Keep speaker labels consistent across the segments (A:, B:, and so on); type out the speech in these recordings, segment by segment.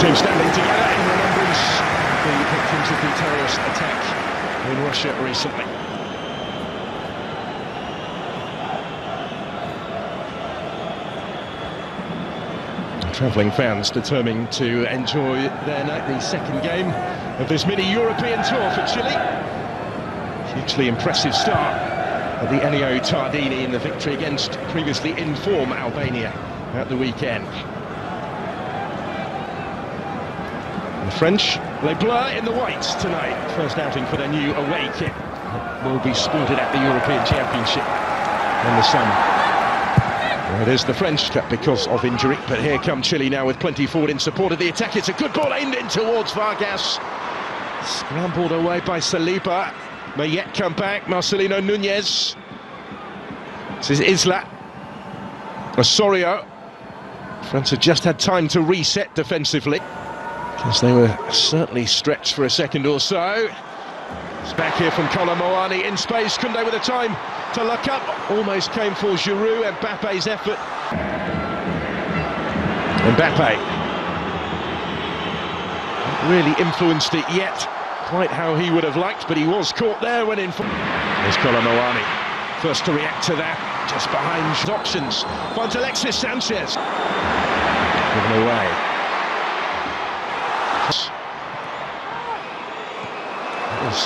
A: team standing together in remembrance of the victims of the terrorist attack in Russia recently. Travelling fans determined to enjoy the second game of this mini-European tour for Chile. Hugely impressive start of the Ennio Tardini in the victory against previously in form Albania at the weekend. The French, les Bleus in the whites tonight. First outing for their new away kit. Will be sported at the European Championship in the summer. Well, it is the French Cup because of injury, but here come Chile now with plenty forward in support of the attack. It's a good ball aimed in towards Vargas. Scrambled away by Saliba. May yet come back, Marcelino Núñez. This is Isla. Osorio. France have just had time to reset defensively, because they were certainly stretched for a second or so. It's back here from Kolo Muani in space. Koundé with the time to look up. Almost came for Giroud. Mbappe's effort. Mbappe. Not really influenced it yet, quite how he would have liked, but he was caught there when in front. There's Kolo Muani, first to react to that, just behind options. Finds Alexis Sanchez. Given away.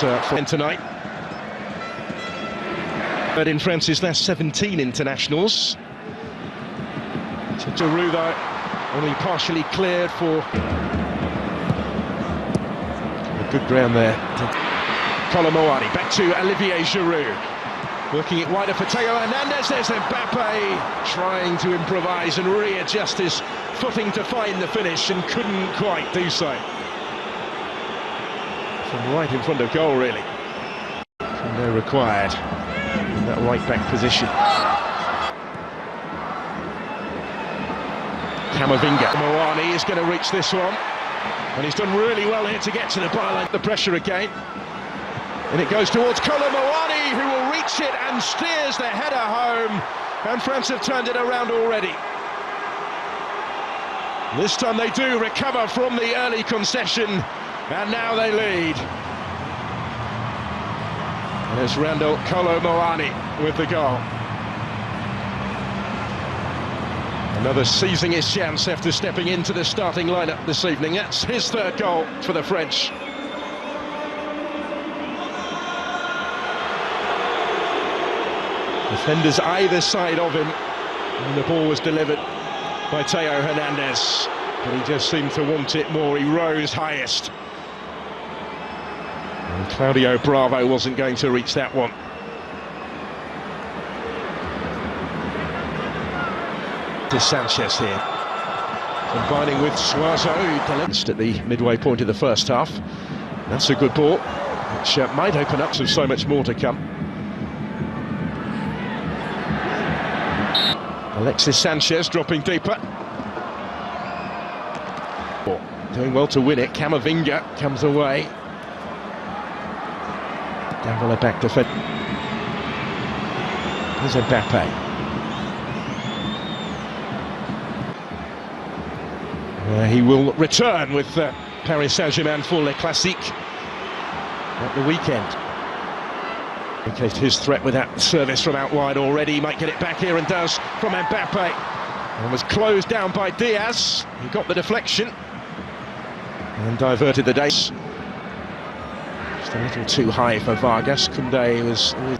A: For tonight. But in France's last 17 internationals. So Giroud though, only partially cleared for good ground there. Kolo Muani back to Olivier Giroud. Working it wider for Theo Hernandez. There's Mbappe trying to improvise and readjust his footing to find the finish and couldn't quite do so. From right in front of goal, really. From there required in that right back position. Camavinga. Muani is going to reach this one, and he's done really well here to get to the byline. The pressure again, and it goes towards Kolo Muani, who will reach it and steers the header home, and France have turned it around already. This time they do recover from the early concession, and now they lead. And it's Randall Kolo Muani with the goal. Another seizing his chance after stepping into the starting lineup this evening. That's his third goal for the French. Defenders either side of him, and the ball was delivered by Theo Hernandez, but he just seemed to want it more. He rose highest. And Claudio Bravo wasn't going to reach that one. To Sanchez here, combining with Suazo, who at the midway point of the first half. That's a good ball, which might open up to so much more to come. Alexis Sanchez dropping deeper. Doing well to win it. Camavinga comes away. Dembele back to defend. Here's Mbappe. He will return with Paris Saint-Germain for Le Classique at the weekend. Indicated his threat with that service from out wide already. He might get it back here and does from Mbappe. And was closed down by Diaz. He got the deflection and diverted the days. Just a little too high for Vargas. Koundé was always...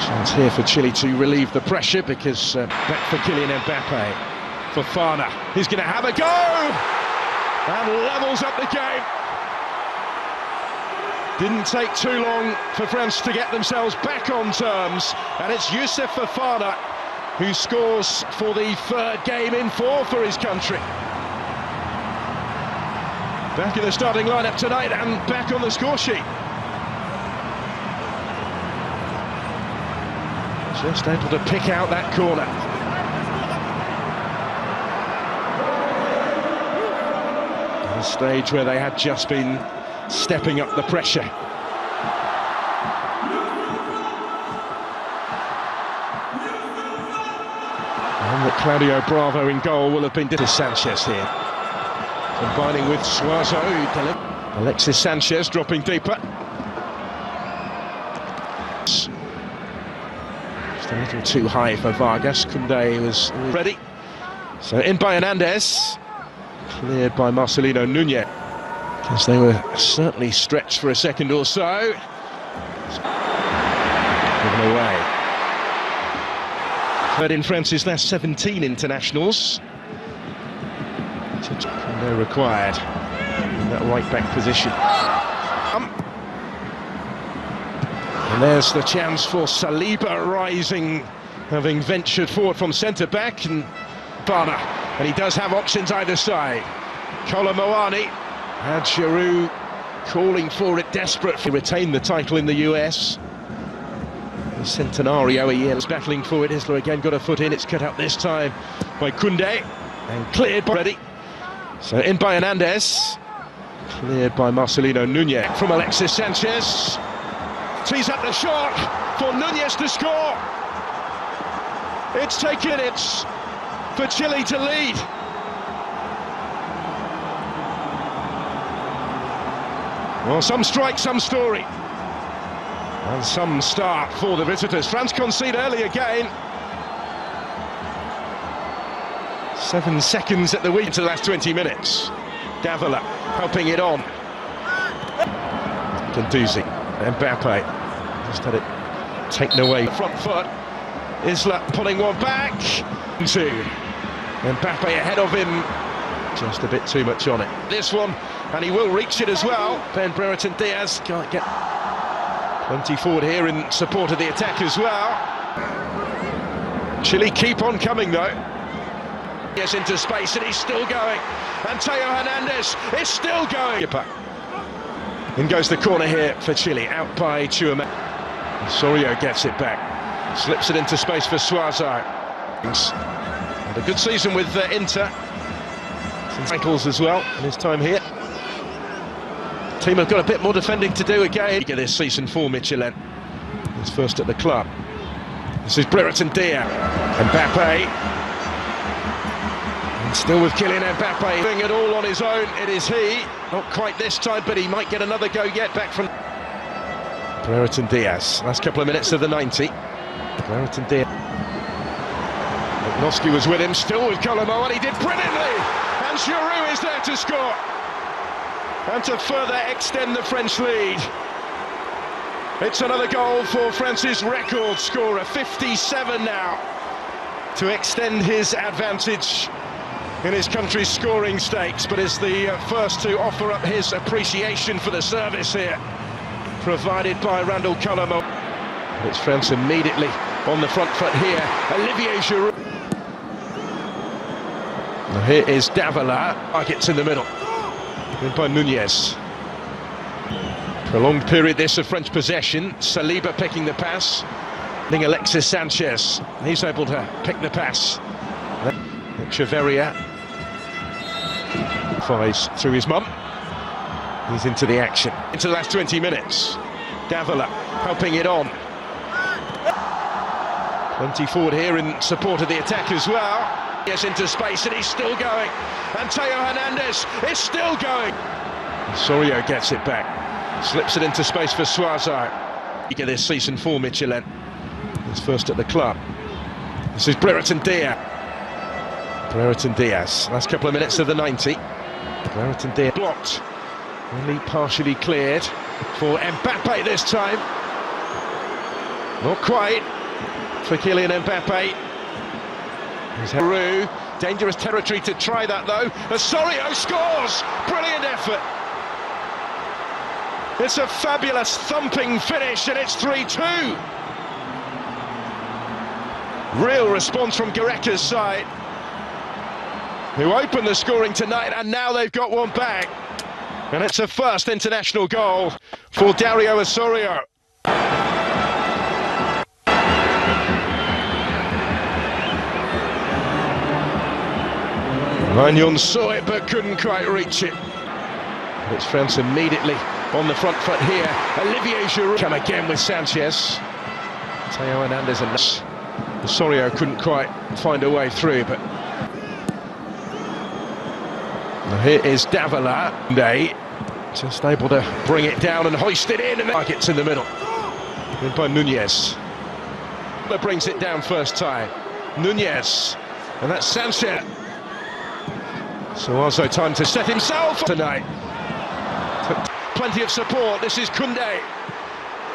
A: Chance here for Chile to relieve the pressure, because back for Kylian Mbappe. Fofana, he's going to have a go! And levels up the game. Didn't take too long for France to get themselves back on terms, and it's Youssouf Fofana who scores for the third game in four for his country. Back in the starting lineup tonight and back on the score sheet. Just able to pick out that corner. A stage where they had just been stepping up the pressure. And that Claudio Bravo in goal will have been Sanchez here. Combining with Suazo. Alexis Sanchez dropping deeper. Just a little too high for Vargas. Koundé was ready. So in by Hernandez. Cleared by Marcelino Nunez. Because they were certainly stretched for a second or so. Given away. Third in France's last 17 internationals. Koundé required in that right back position. And there's the chance for Saliba rising, having ventured forward from centre back, and Bana. And he does have options either side. Kolomoani had Giroud calling for it, desperate to retain the title in the US. The Centenario a year battling for it. Isla again got a foot in. It's cut out this time by Koundé and cleared by ready. So in by Hernandez, cleared by Marcelino Nunez from Alexis Sanchez. Tees up the shot for Nunez to score. It's taken. It's for Chile to lead. Well, some strike, some story. And some start for the visitors. France concede early again. 7 seconds at the week to the last 20 minutes. Dembele helping it on. Gendouzi, Mbappe just had it taken away. Front foot. Isla pulling one back. Two. Mbappe ahead of him. Just a bit too much on it. This one, and he will reach it as well. Ben Brereton Diaz can't get plenty forward here in support of the attack as well. Chile keep on coming though. Yes, into space, and he's still going. And Theo Hernandez is still going. In goes the corner here for Chile, out by Chouameni. Osorio gets it back, slips it into space for Suazo. And a good season with Inter. Some titles as well in his time here. Team have got a bit more defending to do again this season for Michelin. He's first at the club. This is Brereton Diaz. Mbappe. And still with Kylian Mbappe doing it all on his own. It is he. Not quite this time, but he might get another go yet back from Brereton Diaz. Last couple of minutes of the 90. Brereton Diaz. Noski was with him, still with Kolomo, and he did brilliantly. And Giroud is there to score. And to further extend the French lead. It's another goal for France's record scorer, 57 now, to extend his advantage in his country's scoring stakes, but is the first to offer up his appreciation for the service here, provided by Randall Kolomo. It's France immediately on the front foot here. Olivier Giroud. Now here is Dembele. Targets in the middle. In by Nunez. Prolonged period this of French possession. Saliba picking the pass. Alexis Sanchez. He's able to pick the pass. Echeverria flies through his mum. He's into the action. Into the last 20 minutes. Dembele helping it on. Plenty forward here in support of the attack as well. Yes, into space, and he's still going. And Theo Hernandez is still going. Osorio gets it back. Slips it into space for Suazo. Eager this season for Michelin. He's first at the club. This is Brereton Diaz. Brereton Diaz. Last couple of minutes of the 90. Brereton Diaz blocked. Only partially cleared for Mbappe this time. Not quite for Kylian Mbappe. Giroud, dangerous territory to try that though. Osorio scores! Brilliant effort. It's a fabulous thumping finish, and it's 3-2. Real response from Gareca's side, who opened the scoring tonight, and now they've got one back. And it's a first international goal for Dario Osorio. Magnon saw it but couldn't quite reach it. But it's France immediately on the front foot here. Olivier Giroud come again with Sanchez. Theo Hernandez and Osorio couldn't quite find a way through, but now here is Dembele, just able to bring it down and hoist it in, and then it's in the middle. In by Nunez. That brings it down first time. Nunez, and that's Sanchez. So also time to set himself tonight. Plenty of support. This is Koundé,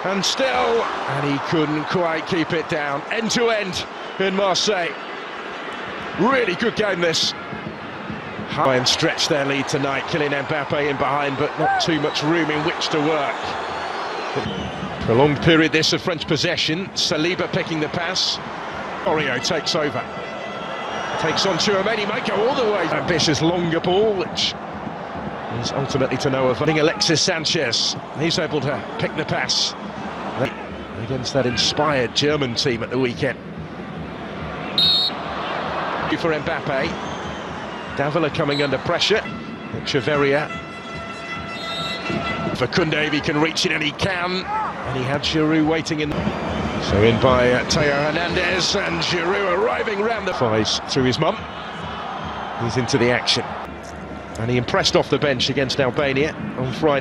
A: and still, and he couldn't quite keep it down. End to end in Marseille. Really good game this. High and stretch their lead tonight. Kylian Mbappe in behind, but not too much room in which to work. Prolonged period this of French possession. Saliba picking the pass. Osorio takes over. Takes on Tchouaméni, might go all the way. Ambitious longer ball, which is ultimately to no avail. Alexis Sanchez, he's able to pick the pass against that inspired German team at the weekend. For Mbappe. Dembele coming under pressure. Echeverria. For Koundé, if he can reach it, and he can. And he had Giroud waiting in. So in by Theo Hernandez, and Giroud arriving round the fives through his mum. He's into the action. And he impressed off the bench against Albania on Friday.